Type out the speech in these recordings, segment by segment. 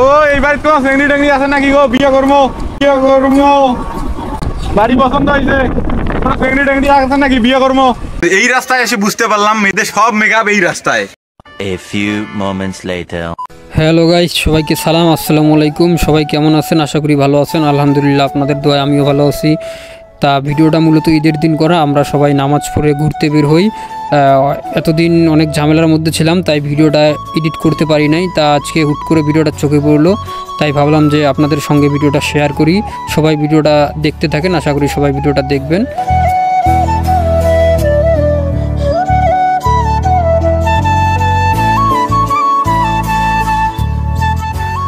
ও এইবার তো চেংড়ি টেংড়ি আছে নাকি গো? বিয়ে করবো বাড়ি পছন্দ হয়েছে, চেংড়ি টেংড়ি আছে নাকি? বিয়ে করবো। এই রাস্তায় এসে বুঝতে পারলাম মেয়েদের সব মেকআপ এই রাস্তায়। A few moments later. Hello guys, সবাইকে সালাম, আসসালামু আলাইকুম। সবাই কেমন আছেন? আশা করি ভালো আছেন। আলহামদুলিল্লাহ, আপনাদের দোয়ায় আমিও ভালো আছি। তা ভিডিওটা মূলত ঈদের দিন করা। আমরা সবাই নামাজ পড়ে ঘুরতে বের হই। এতদিন অনেক ঝামেলার মধ্যে ছিলাম, তাই ভিডিওটা এডিট করতে পারি নাই। তা আজকে হুট করে ভিডিওটা চোখে পড়লো, তাই ভাবলাম যে আপনাদের সঙ্গে ভিডিওটা শেয়ার করি। সবাই ভিডিওটা দেখতে থাকেন, আশা করি সবাই ভিডিওটা দেখবেন।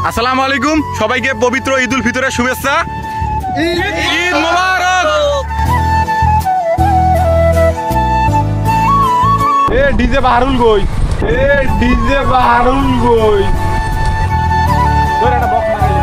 আসসালামু আলাইকুম, সবাইকে পবিত্র ঈদ উল ফিতরের শুভেচ্ছা। ঈদ মোবারক। এ ডিজে বাহারুল গই, একটা বক্স লাগাই।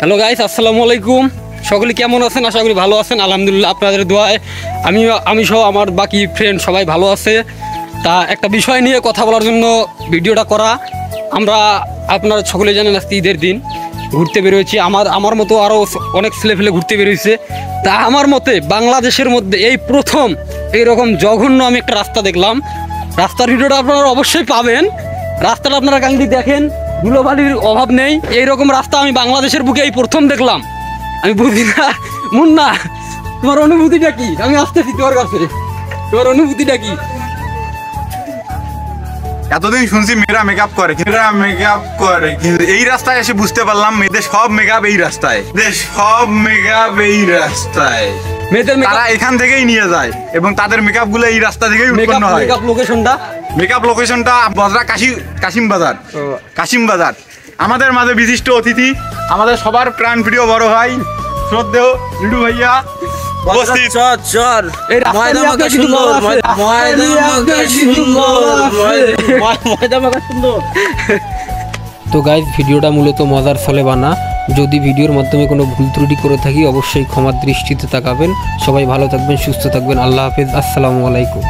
হ্যালো গাইস, আসসালামু আলাইকুম। সকলে কেমন আছেন? আশা করি ভালো আছেন। আলহামদুলিল্লাহ, আপনাদের দোয়ায় আমি সহ আমার বাকি ফ্রেন্ড সবাই ভালো আছে। তা একটা বিষয় নিয়ে কথা বলার জন্য ভিডিওটা করা। আমরা আপনারা সকলে জানেন আজকে ঈদের দিন ঘুরতে বেরোয়েছি। আমার মতো আরও অনেক ছেলেফেলে ঘুরতে বেরোয়েছে। তা আমার মতে বাংলাদেশের মধ্যে এই প্রথম এইরকম জঘন্য আমি একটা রাস্তা দেখলাম। রাস্তার ভিডিওটা আপনারা অবশ্যই পাবেন। রাস্তাটা আপনারা কালকে দেখেন, ধুলোবালির অভাব নেই। এইরকম রাস্তা আমি বাংলাদেশের বুকে এই প্রথম দেখলাম। আমি বুঝি না মুন্না, তোমার অনুভূতিটা কি? আমি আসতেছি তোমার কাছে, তোমার অনুভূতিটা কি? এতদিন শুনছি মেয়েরা মেকআপ করে, কিন্তু এই রাস্তায় এসে বুঝতে পারলাম মেয়েদের সব মেকআপ এই রাস্তায়। তারা এখান থেকেই নিয়ে যায় এবং তাদের মেকআপ গুলো এই রাস্তা থেকেই উৎপন্ন হয়। মেকআপ লোকেশনটা বজরা কাশিম বাজার। আমাদের মাঝে বিশিষ্ট অতিথি, আমাদের সবার প্রাণ প্রিয় বড় ভাই শ্রদ্ধেয় লিডু ভাইয়া উপস্থিত। তো গাইস, ভিডিওটা মূলত মজার ছলে বানা। যদি ভিডিওর মাধ্যমে কোনো ভুল ত্রুটি করে থাকি অবশ্যই ক্ষমার দৃষ্টিতে তাকাবেন। সবাই ভালো থাকবেন, সুস্থ থাকবেন। আল্লাহ হাফেজ, আসসালামু আলাইকুম।